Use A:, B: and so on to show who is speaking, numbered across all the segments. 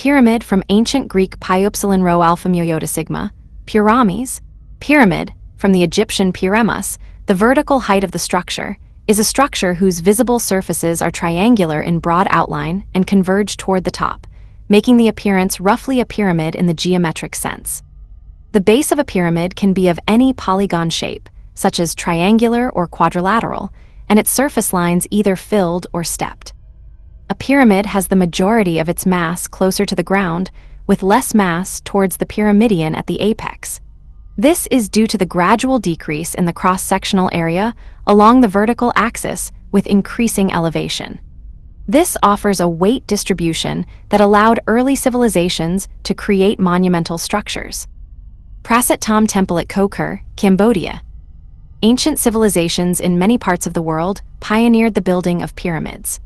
A: Pyramid from ancient Greek pyupsilon rho alpha mu iota sigma, pyramis. Pyramid, from the Egyptian pyramus, the vertical height of the structure, is a structure whose visible surfaces are triangular in broad outline and converge toward the top, making the appearance roughly a pyramid in the geometric sense. The base of a pyramid can be of any polygon shape, such as triangular or quadrilateral, and its surface lines either filled or stepped. A pyramid has the majority of its mass closer to the ground, with less mass towards the pyramidion at the apex. This is due to the gradual decrease in the cross-sectional area along the vertical axis with increasing elevation. This offers a weight distribution that allowed early civilizations to create monumental structures. Prasit Tom Temple at Kokure, Cambodia. Ancient civilizations in many parts of the world pioneered the building of pyramids.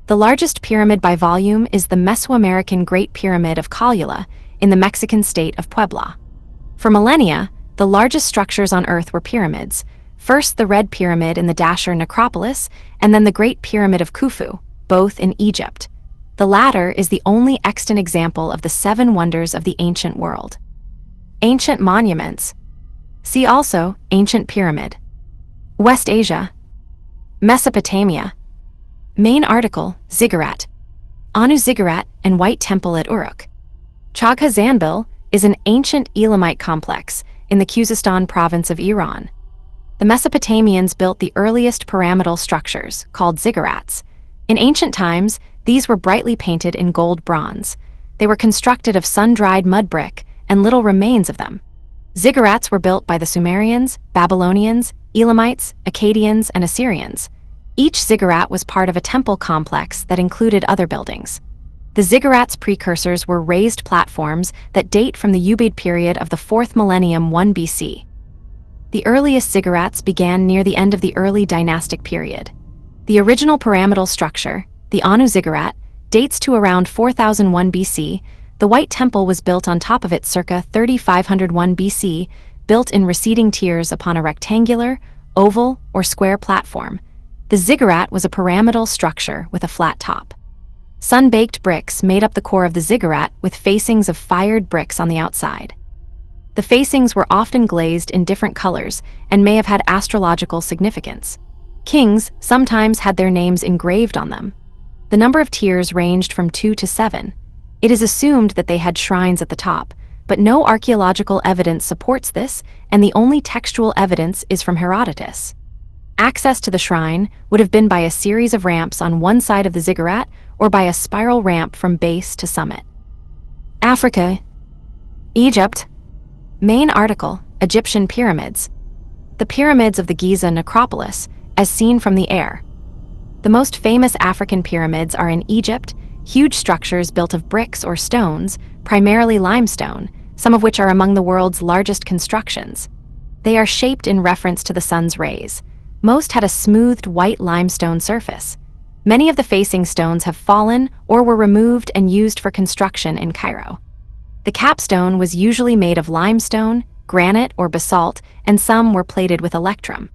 A: The largest pyramid by volume is the Mesoamerican Great Pyramid of Cholula in the Mexican state of Puebla. For millennia, the largest structures on Earth were pyramids, first the Red Pyramid in the Dashur necropolis, and then the Great Pyramid of Khufu, both in Egypt. The latter is the only extant example of the 7 wonders of the ancient world. Ancient monuments. See also Ancient Pyramid. West Asia. Mesopotamia. Main article, Ziggurat. Anu Ziggurat and White Temple at Uruk. Chagha Zanbil is an ancient Elamite complex in the Khuzestan province of Iran. The Mesopotamians built the earliest pyramidal structures, called ziggurats. In ancient times, these were brightly painted in gold bronze. They were constructed of sun-dried mud brick and little remains of them. Ziggurats were built by the Sumerians, Babylonians, Elamites, Akkadians, and Assyrians. Each ziggurat was part of a temple complex that included other buildings. The ziggurats' precursors were raised platforms that date from the Ubaid period of the 4th millennium 1 BC. The earliest ziggurats began near the end of the early dynastic period. The original pyramidal structure, the Anu ziggurat, dates to around 4001 BC. The White Temple was built on top of it circa 3501 BC, built in receding tiers upon a rectangular, oval, or square platform. The ziggurat was a pyramidal structure with a flat top. Sun-baked bricks made up the core of the ziggurat with facings of fired bricks on the outside. The facings were often glazed in different colors and may have had astrological significance. Kings sometimes had their names engraved on them. The number of tiers ranged from 2 to 7. It is assumed that they had shrines at the top, but no archaeological evidence supports this, and the only textual evidence is from Herodotus. Access to the shrine would have been by a series of ramps on one side of the ziggurat or by a spiral ramp from base to summit. Africa. Egypt. Main article, Egyptian pyramids. The pyramids of the Giza necropolis, as seen from the air. The most famous African pyramids are in Egypt, huge structures built of bricks or stones, primarily limestone, some of which are among the world's largest constructions. They are shaped in reference to the sun's rays. Most had a smoothed white limestone surface. Many of the facing stones have fallen or were removed and used for construction in Cairo. The capstone was usually made of limestone, granite, or basalt, and some were plated with electrum.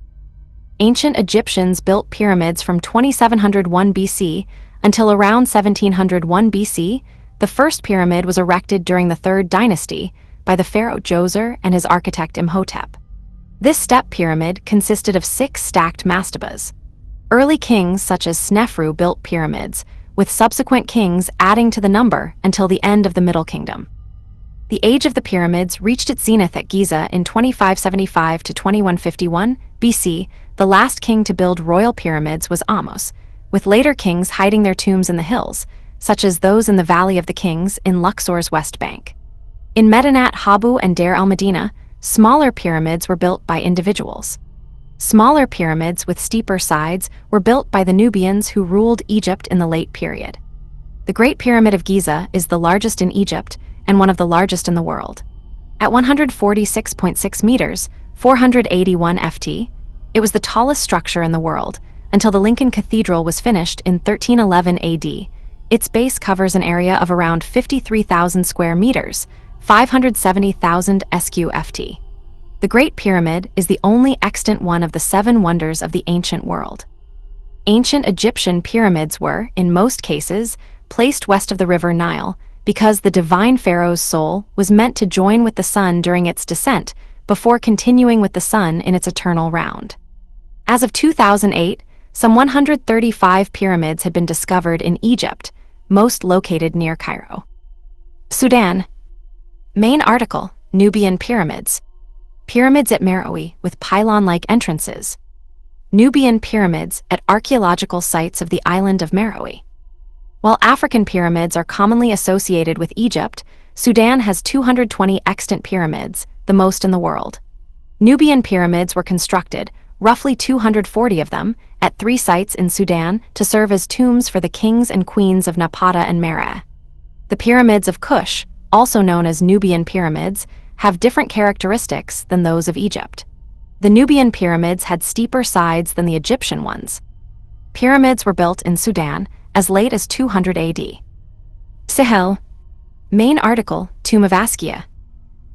A: Ancient Egyptians built pyramids from 2701 BC until around 1701 BC. The first pyramid was erected during the 3rd dynasty by the pharaoh Djoser and his architect Imhotep. This step pyramid consisted of 6 stacked mastabas. Early kings such as Snefru built pyramids, with subsequent kings adding to the number until the end of the Middle Kingdom. The age of the pyramids reached its zenith at Giza in 2575 to 2151 BC. The last king to build royal pyramids was Ahmose, with later kings hiding their tombs in the hills, such as those in the Valley of the Kings in Luxor's West Bank. In Medinat Habu and Deir el-Medina, smaller pyramids were built by individuals. Smaller pyramids with steeper sides were built by the Nubians who ruled Egypt in the late period. The Great Pyramid of Giza is the largest in Egypt and one of the largest in the world. At 146.6 meters, 481 ft, it was the tallest structure in the world until the Lincoln Cathedral was finished in 1311 AD. Its base covers an area of around 53,000 square meters, 570,000 sq-ft. The Great Pyramid is the only extant one of the 7 wonders of the ancient world. Ancient Egyptian pyramids were, in most cases, placed west of the river Nile, because the divine pharaoh's soul was meant to join with the sun during its descent before continuing with the sun in its eternal round. As of 2008, some 135 pyramids had been discovered in Egypt, most located near Cairo. Sudan. Main article: Nubian pyramids. Pyramids at Meroe with pylon-like entrances. Nubian pyramids at archaeological sites of the island of Meroe. While African pyramids are commonly associated with Egypt, Sudan has 220 extant pyramids, the most in the world. Nubian pyramids were constructed, roughly 240 of them, at 3 sites in Sudan to serve as tombs for the kings and queens of Napata and Merah. The pyramids of Kush, also known as Nubian pyramids, have different characteristics than those of Egypt. The Nubian pyramids had steeper sides than the Egyptian ones. Pyramids were built in Sudan as late as 200 AD. Sahel. Main article: Tomb of Askia.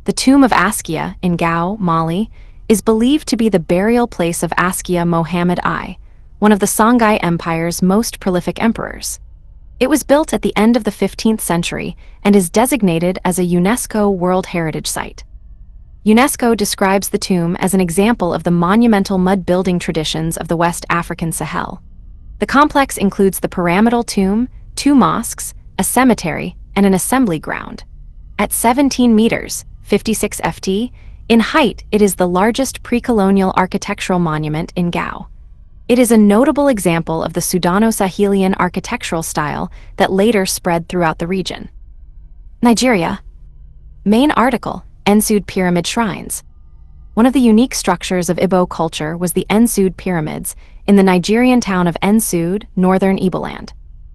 A: The tomb of Askia in Gao, Mali, is believed to be the burial place of Askia Mohammed I, one of the Songhai Empire's most prolific emperors. It was built at the end of the 15th century and is designated as a UNESCO World Heritage Site. UNESCO describes the tomb as an example of the monumental mud building traditions of the West African Sahel. The complex includes the pyramidal tomb, 2 mosques, a cemetery, and an assembly ground. At 17 meters, 56 ft, in height, it is the largest pre-colonial architectural monument in Gao. It is a notable example of the Sudano-Sahelian architectural style that later spread throughout the region. Nigeria. Main article: Ensud Pyramid Shrines. One of the unique structures of Igbo culture was the Ensud Pyramids in the Nigerian town of Ensud, northern Igboland.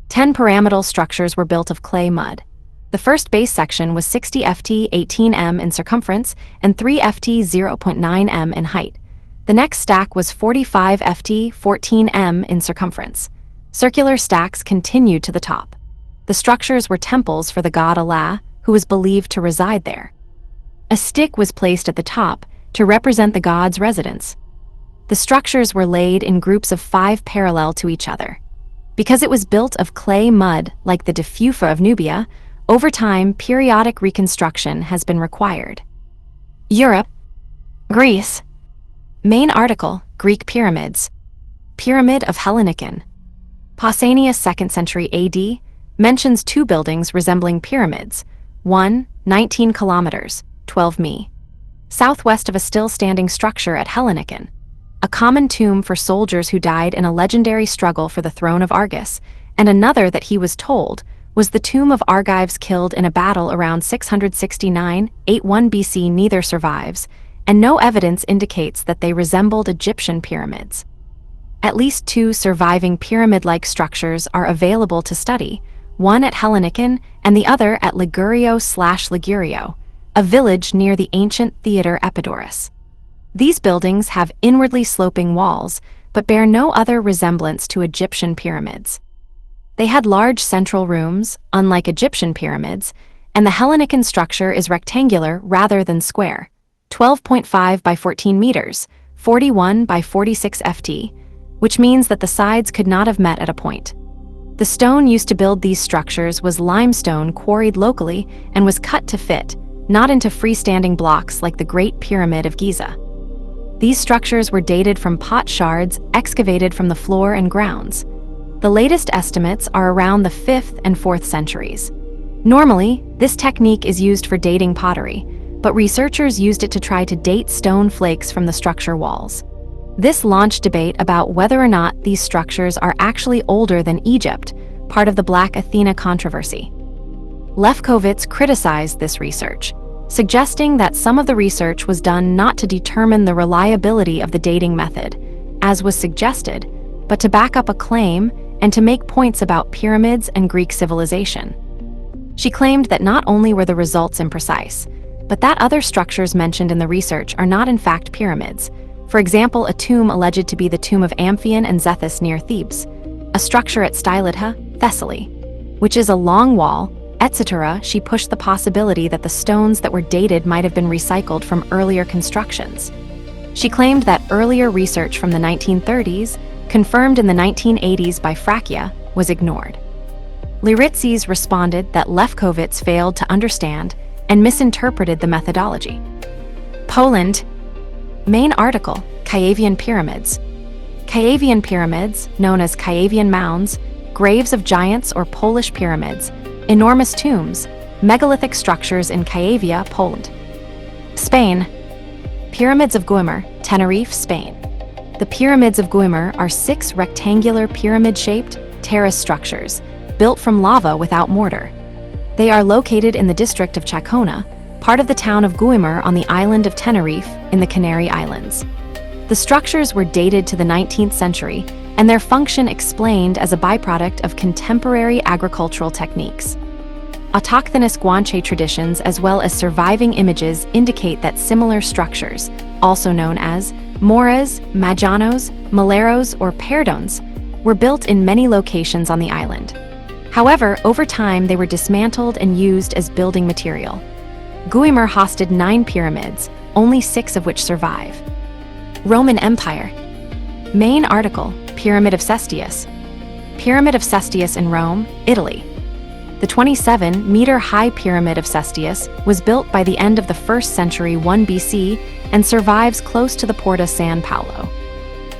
A: 10 pyramidal structures were built of clay mud. The first base section was 60 ft 18 m in circumference and 3 ft 0.9 m in height. The next stack was 45 ft 14 m in circumference. Circular stacks continued to the top. The structures were temples for the god Allah, who was believed to reside there. A stick was placed at the top to represent the god's residence. The structures were laid in groups of 5 parallel to each other. Because it was built of clay mud like the Defufa of Nubia, over time periodic reconstruction has been required. Europe. Greece. Main article: Greek pyramids. Pyramid of Hellenikon. Pausanias, 2nd century AD, mentions 2 buildings resembling pyramids, one 19 kilometers, 12 mi, southwest of a still-standing structure at Hellenikon, a common tomb for soldiers who died in a legendary struggle for the throne of Argus, and another that he was told was the tomb of Argives killed in a battle around 669-81 BC. Neither survives, and no evidence indicates that they resembled Egyptian pyramids. At least 2 surviving pyramid-like structures are available to study, one at Hellenikon and the other at Ligurio, a village near the ancient theater Epidaurus. These buildings have inwardly sloping walls, but bear no other resemblance to Egyptian pyramids. They had large central rooms, unlike Egyptian pyramids, and the Hellenikon structure is rectangular rather than square, 12.5 by 14 meters, 41 by 46 ft, which means that the sides could not have met at a point. The stone used to build these structures was limestone quarried locally and was cut to fit, not into freestanding blocks like the Great Pyramid of Giza. These structures were dated from pot shards excavated from the floor and grounds. The latest estimates are around the 5th and 4th centuries. Normally, this technique is used for dating pottery, but researchers used it to try to date stone flakes from the structure walls. This launched debate about whether or not these structures are actually older than Egypt, part of the Black Athena controversy. Lefkowitz criticized this research, suggesting that some of the research was done not to determine the reliability of the dating method, as was suggested, but to back up a claim and to make points about pyramids and Greek civilization. She claimed that not only were the results imprecise, but that other structures mentioned in the research are not in fact pyramids. For example, a tomb alleged to be the tomb of Amphion and Zethus near Thebes, a structure at Stylitha, Thessaly, which is a long wall, etc. She pushed the possibility that the stones that were dated might have been recycled from earlier constructions. She claimed that earlier research from the 1930s, confirmed in the 1980s by Fracchia, was ignored. Liritsis responded that Lefkowitz failed to understand and misinterpreted the methodology. Poland. Main article, Kievan pyramids. Kievan pyramids, known as Kievan mounds, graves of giants or Polish pyramids, enormous tombs, megalithic structures in Kievan, Poland. Spain. Pyramids of Güímar, Tenerife, Spain. The pyramids of Güímar are 6 rectangular pyramid-shaped terrace structures, built from lava without mortar. They are located in the district of Chacona, part of the town of Güímar on the island of Tenerife in the Canary Islands. The structures were dated to the 19th century, and their function explained as a byproduct of contemporary agricultural techniques. Autochthonous Guanche traditions as well as surviving images indicate that similar structures, also known as moras, majanos, maleros, or perdones, were built in many locations on the island. However, over time they were dismantled and used as building material. Güímar hosted 9 pyramids, only 6 of which survive. Roman Empire. Main article, Pyramid of Cestius. Pyramid of Cestius in Rome, Italy. The 27-meter-high Pyramid of Cestius was built by the end of the 1st century 1 BC and survives close to the Porta San Paolo.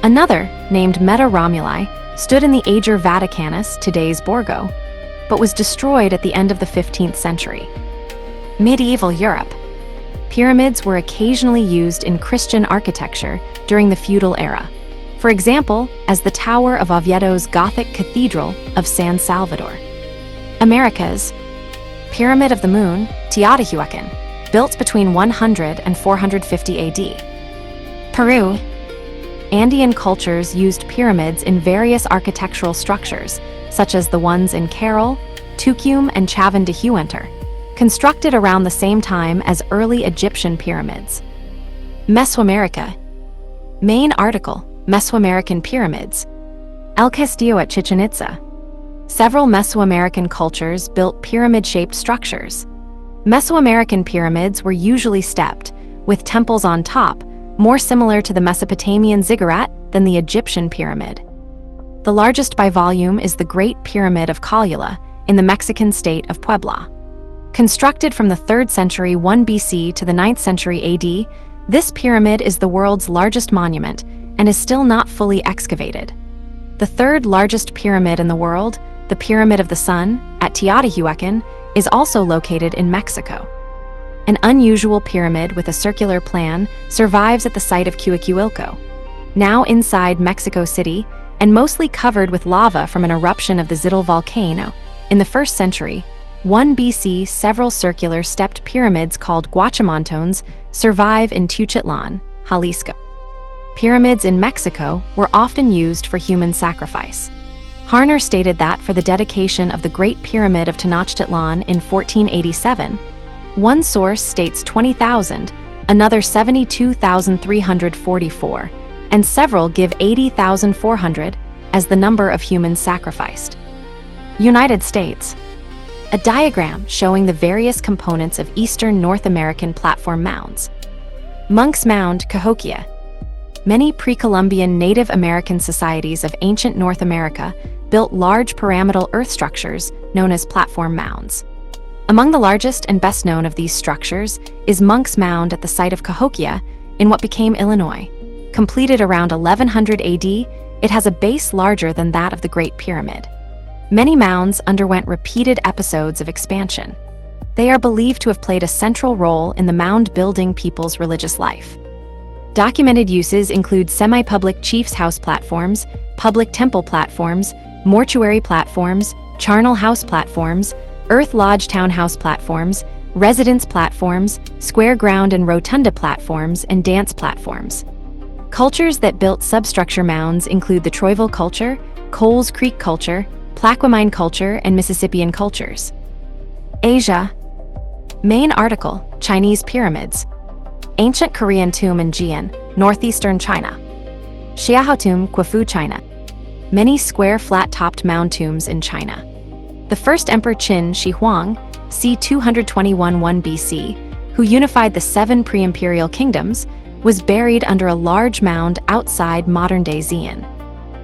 A: Another, named Meta Romuli, stood in the Ager Vaticanus, today's Borgo, but was destroyed at the end of the 15th century. Medieval Europe. Pyramids were occasionally used in Christian architecture during the feudal era. For example, as the tower of Oviedo's Gothic Cathedral of San Salvador. Americas. Pyramid of the Moon, Teotihuacan, built between 100 and 450 AD. Peru. Andean cultures used pyramids in various architectural structures, such as the ones in Caral, Tucumán, and Chavín de Huántar, constructed around the same time as early Egyptian pyramids. Mesoamerica. Main article, Mesoamerican pyramids. El Castillo at Chichén Itzá. Several Mesoamerican cultures built pyramid-shaped structures. Mesoamerican pyramids were usually stepped, with temples on top, more similar to the Mesopotamian ziggurat than the Egyptian pyramid. The largest by volume is the Great Pyramid of Cholula in the Mexican state of Puebla. Constructed from the 3rd century 1 BC to the 9th century AD, this pyramid is the world's largest monument and is still not fully excavated. The 3rd largest pyramid in the world, the Pyramid of the Sun, at Teotihuacan, is also located in Mexico. An unusual pyramid with a circular plan survives at the site of Cuicuilco, now inside Mexico City and mostly covered with lava from an eruption of the Zittel volcano. In the 1st century, 1 BC, several circular stepped pyramids called guachimontones survive in Tuchitlan, Jalisco. Pyramids in Mexico were often used for human sacrifice. Harner stated that for the dedication of the Great Pyramid of Tenochtitlan in 1487, one source states 20,000, another 72,344, and several give 80,400 as the number of humans sacrificed. United States. A diagram showing the various components of Eastern North American platform mounds. Monk's Mound, Cahokia. Many pre-Columbian Native American societies of ancient North America built large pyramidal earth structures known as platform mounds. Among the largest and best known of these structures is Monk's Mound at the site of Cahokia in what became Illinois. Completed around 1100 AD, it has a base larger than that of the Great Pyramid. Many mounds underwent repeated episodes of expansion. They are believed to have played a central role in the mound-building people's religious life. Documented uses include semi-public chief's house platforms, public temple platforms, mortuary platforms, charnel house platforms, earth lodge townhouse platforms, residence platforms, square ground and rotunda platforms, and dance platforms. Cultures that built substructure mounds include the Troyville culture, Coles Creek culture, Plaquemine culture, and Mississippian cultures. Asia. Main article, Chinese pyramids. Ancient Korean tomb in Jian, northeastern China. Xiaotomb, Quafu, China. Many square flat-topped mound tombs in China. The first emperor Qin Shi Huang, c. 221-1 BC, who unified the 7 pre-imperial kingdoms, was buried under a large mound outside modern-day Xi'an.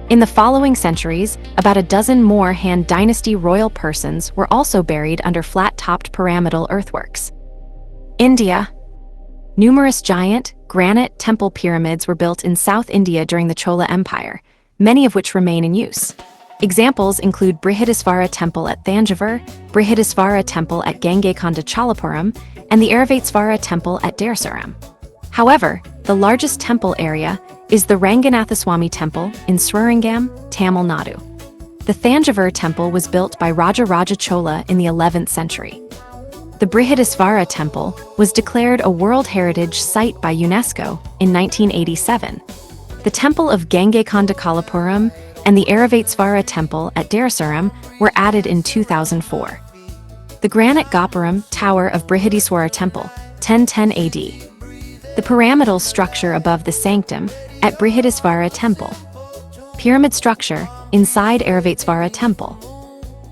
A: In the following centuries, about a dozen more Han Dynasty royal persons were also buried under flat-topped pyramidal earthworks. India. Numerous giant, granite temple pyramids were built in South India during the Chola Empire, many of which remain in use. Examples include Brihadisvara Temple at Thanjavur, Brihadisvara Temple at Gangaikonda Cholapuram, and the Airavatesvara Temple at Dersaram. However, the largest temple area is the Ranganathaswamy Temple in Srirangam, Tamil Nadu. The Thanjavur Temple was built by Raja Chola in the 11th century. The Brihadisvara Temple was declared a World Heritage Site by UNESCO in 1987. The Temple of Gangaikonda Cholapuram and the Airavatesvara Temple at Dersaram were added in 2004. The granite Gopuram Tower of Brihadisvara Temple, 1010 AD. The pyramidal structure above the sanctum at Brihadisvara Temple. Pyramid structure inside Airavatesvara Temple.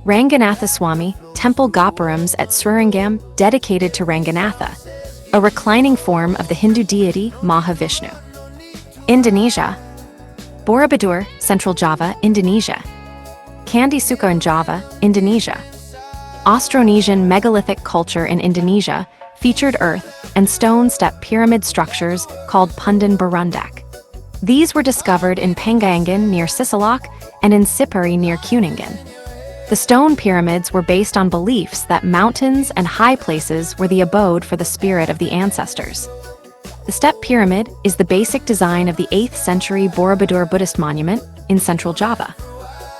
A: Ranganathaswamy Temple Gopurams at Srirangam dedicated to Ranganatha, a reclining form of the Hindu deity Mahavishnu. Indonesia. Borobudur, Central Java, Indonesia. Candi Suco in Java, Indonesia. Austronesian megalithic culture in Indonesia featured earth and stone step pyramid structures called Pundan Berundak. These were discovered in Pangayangan near Sisolok and in Sipari near Kuningan. The stone pyramids were based on beliefs that mountains and high places were the abode for the spirit of the ancestors. The step pyramid is the basic design of the 8th century Borobudur Buddhist monument in central Java.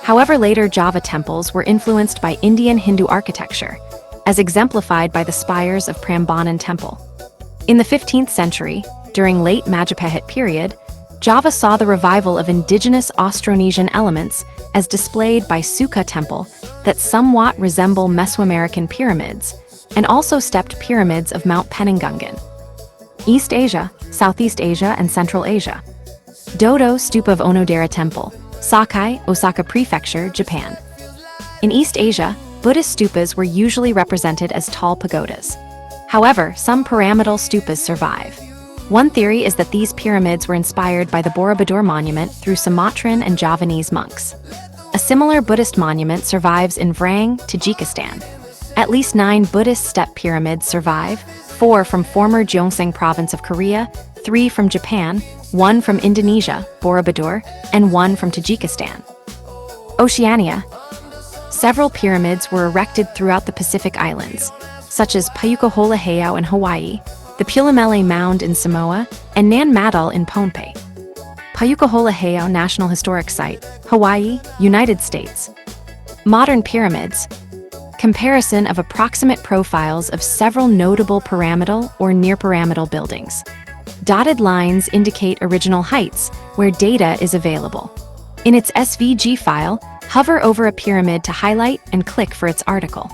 A: However, later Java temples were influenced by Indian Hindu architecture, as exemplified by the spires of Prambanan Temple. In the 15th century, during late Majapahit period, Java saw the revival of indigenous Austronesian elements as displayed by Suka Temple that somewhat resemble Mesoamerican pyramids, and also stepped pyramids of Mount Penanggungan. East Asia, Southeast Asia, and Central Asia. Dodo Stupa of Onodera Temple, Sakai, Osaka Prefecture, Japan. In East Asia, Buddhist stupas were usually represented as tall pagodas. However, some pyramidal stupas survive. One theory is that these pyramids were inspired by the Borobudur monument through Sumatran and Javanese monks. A similar Buddhist monument survives in Vrang, Tajikistan. At least 9 Buddhist step pyramids survive, 4 from former Gyeongsang province of Korea, 3 from Japan, 1 from Indonesia, Borobudur, and 1 from Tajikistan. Oceania. Several pyramids were erected throughout the Pacific Islands, such as Payukahola-Heiau in Hawaii, the Pulamele Mound in Samoa, and Nan Madol in Pohnpei. Payukahola-Heiau National Historic Site, Hawaii, United States. Modern pyramids. Comparison of approximate profiles of several notable pyramidal or near-pyramidal buildings. Dotted lines indicate original heights, where data is available. In its SVG file, hover over a pyramid to highlight and click for its article.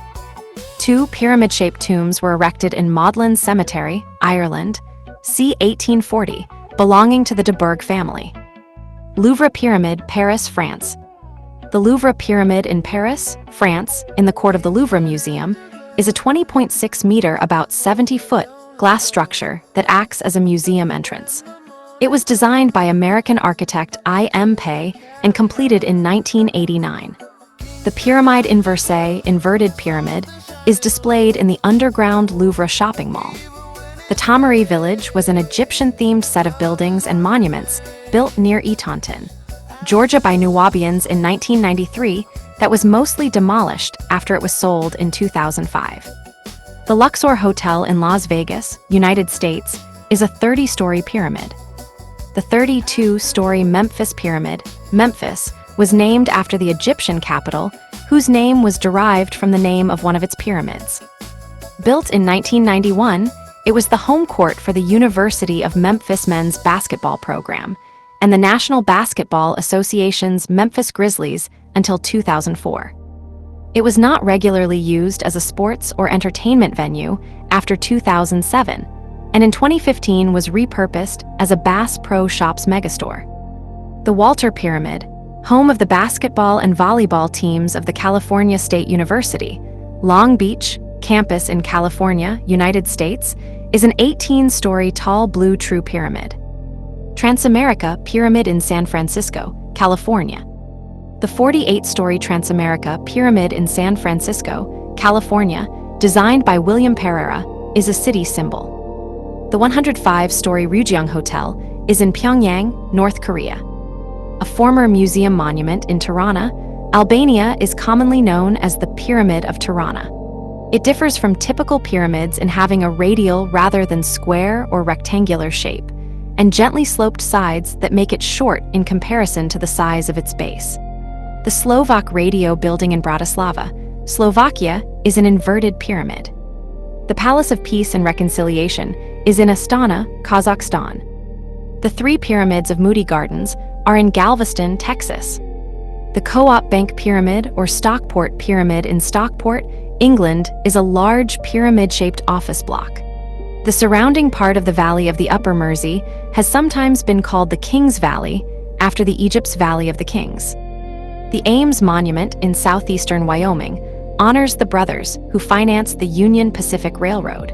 A: 2 pyramid-shaped tombs were erected in Magdalen Cemetery, Ireland, c. 1840, belonging to the de Bourgh family. Louvre Pyramid, Paris, France. The Louvre Pyramid in Paris, France, in the court of the Louvre Museum, is a 20.6 meter, about 70-foot, glass structure that acts as a museum entrance. It was designed by American architect I.M. Pei and completed in 1989. The Pyramide Inversée, inverted pyramid, is displayed in the underground Louvre shopping mall. The Tamari Village was an Egyptian-themed set of buildings and monuments built near Etonton, Georgia by Nuwabians in 1993 that was mostly demolished after it was sold in 2005. The Luxor Hotel in Las Vegas, United States, is a 30-story pyramid. The 32-story Memphis Pyramid, Memphis, was named after the Egyptian capital, whose name was derived from the name of one of its pyramids. Built in 1991, it was the home court for the University of Memphis men's basketball program and the National Basketball Association's Memphis Grizzlies until 2004. It was not regularly used as a sports or entertainment venue after 2007, and in 2015 was repurposed as a Bass Pro Shops megastore. The Walter Pyramid, home of the basketball and volleyball teams of the California State University, Long Beach campus in California, United States, is an 18-story tall blue true pyramid. Transamerica Pyramid in San Francisco, California, The 48-story Transamerica Pyramid in San Francisco, California, designed by William Pereira, is a city symbol. The 105-story Ryugyong Hotel is in Pyongyang, North Korea. A former museum monument in Tirana, Albania, is commonly known as the Pyramid of Tirana. It differs from typical pyramids in having a radial rather than square or rectangular shape, and gently sloped sides that make it short in comparison to the size of its base. The Slovak Radio building in Bratislava, Slovakia, is an inverted pyramid. The Palace of Peace and Reconciliation is in Astana, Kazakhstan. The 3 pyramids of Moody Gardens are in Galveston, Texas. The Co-op Bank Pyramid or Stockport Pyramid in Stockport, England, is a large pyramid-shaped office block. The surrounding part of the Valley of the Upper Mersey has sometimes been called the King's Valley, after the Egypt's Valley of the Kings. The Ames Monument in southeastern Wyoming honors the brothers who financed the Union Pacific Railroad.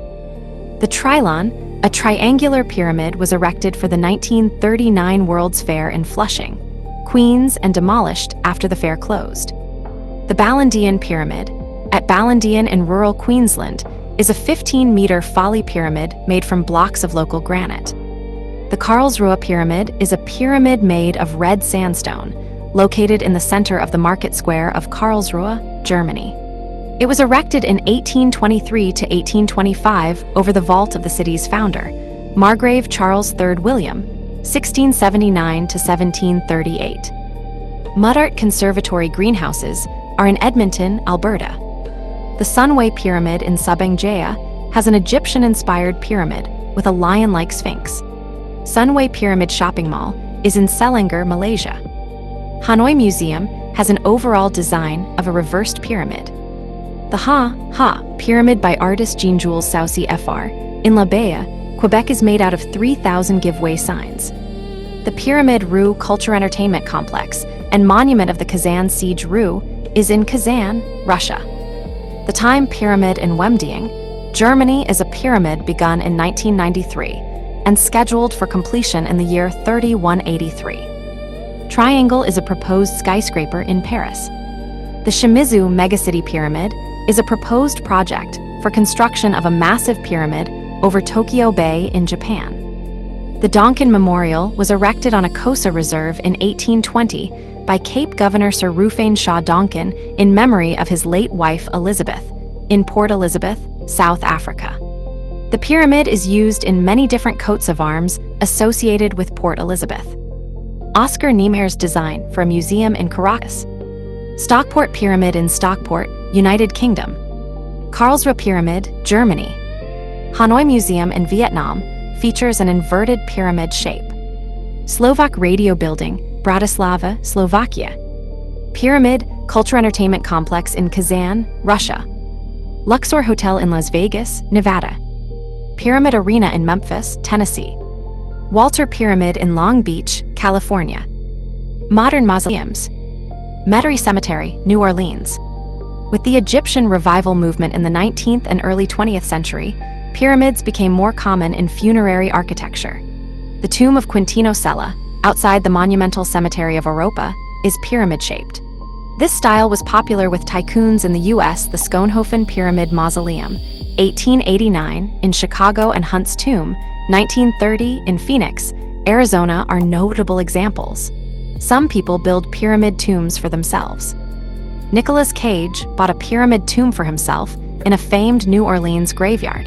A: The Trilon, a triangular pyramid, was erected for the 1939 World's Fair in Flushing, Queens, and demolished after the fair closed. The Ballandean Pyramid, at Ballandean in rural Queensland, is a 15-meter folly pyramid made from blocks of local granite. The Karlsruhe Pyramid is a pyramid made of red sandstone, located in the center of the market square of Karlsruhe, Germany. It was erected in 1823 to 1825 over the vault of the city's founder, Margrave Charles III William, 1679 to 1738. Mud Art Conservatory greenhouses are in Edmonton, Alberta. The Sunway Pyramid in Subang Jaya has an Egyptian-inspired pyramid with a lion-like sphinx. Sunway Pyramid Shopping Mall is in Selangor, Malaysia. Hanoi Museum has an overall design of a reversed pyramid. The Ha Pyramid by artist Jean-Jules Saucy Fr. in La Bea, Quebec, is made out of 3,000 giveaway signs. The Pyramid Rue Culture Entertainment Complex and Monument of the Kazan Siege Rue is in Kazan, Russia. The Time Pyramid in Wemding, Germany, is a pyramid begun in 1993 and scheduled for completion in the year 3183. Triangle is a proposed skyscraper in Paris. The Shimizu Megacity Pyramid is a proposed project for construction of a massive pyramid over Tokyo Bay in Japan. The Donkin Memorial was erected on a Kosa reserve in 1820 by Cape Governor Sir Rufane Shaw Donkin in memory of his late wife Elizabeth, in Port Elizabeth, South Africa. The pyramid is used in many different coats of arms associated with Port Elizabeth. Oscar Niemeyer's design for a museum in Caracas. Stockport Pyramid in Stockport, United Kingdom. Karlsruhe Pyramid, Germany. Hanoi Museum in Vietnam features an inverted pyramid shape. Slovak Radio Building, Bratislava, Slovakia. Pyramid Culture Entertainment Complex in Kazan, Russia. Luxor Hotel in Las Vegas, Nevada. Pyramid Arena in Memphis, Tennessee. Walter Pyramid in Long Beach, California. Modern mausoleums. Metairie Cemetery, New Orleans. With the Egyptian revival movement in the 19th and early 20th century, pyramids became more common in funerary architecture. The tomb of Quintino Sella, outside the monumental cemetery of Europa, is pyramid-shaped. This style was popular with tycoons in the U.S. The Schoenhofen Pyramid Mausoleum, 1889, in Chicago, and Hunt's Tomb, 1930, in Phoenix, Arizona, are notable examples. Some people build pyramid tombs for themselves. Nicolas Cage bought a pyramid tomb for himself in a famed New Orleans graveyard.